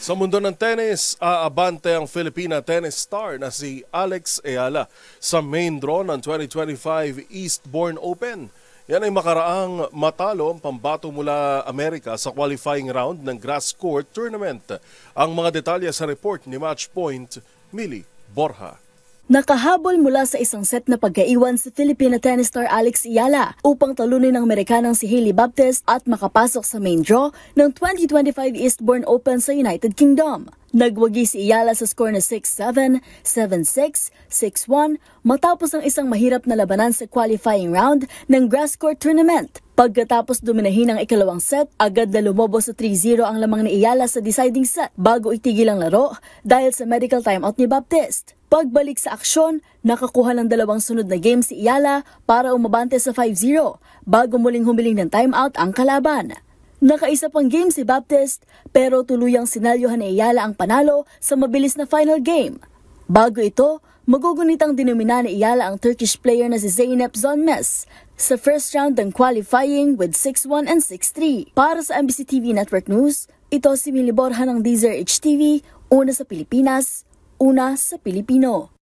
Sa mundo ng tennis, aabante ang Filipina tennis star na si Alex Eala sa main draw ng 2025 Eastbourne Open. Yan ay makaraang matalo ang pambato mula Amerika sa qualifying round ng grass court tournament. Ang mga detalye sa report ni Matchpoint, Mili Borja. Nakahabol mula sa isang set na pagkaiwan si Filipina tennis star Alex Eala upang talunin ang Amerikanang si Hailey Baptiste at makapasok sa main draw ng 2025 Eastbourne Open sa United Kingdom. Nagwagi si Eala sa score na 6-7, 7-6, 6-1 matapos ang isang mahirap na labanan sa qualifying round ng grass court tournament. Pagkatapos dominahin ang ikalawang set, agad na lumobo sa 3-0 ang lamang ni Eala sa deciding set bago itigil ang laro dahil sa medical timeout ni Baptiste. Pagbalik sa aksyon, nakakuha ng dalawang sunod na game si Eala para umabante sa 5-0 bago muling humiling ng timeout ang kalaban. Nakaisa pang game si Baptiste pero tuluyang sinalyohan ni Eala ang panalo sa mabilis na final game. Bago ito, magugunitang dinomina ni Eala ang Turkish player na si Zeynep Zonmez sa first round ng qualifying with 6-1 and 6-3. Para sa MBC TV Network News, ito si Mili Borja ng DZRH TV, una sa Pilipinas, una sa Pilipino.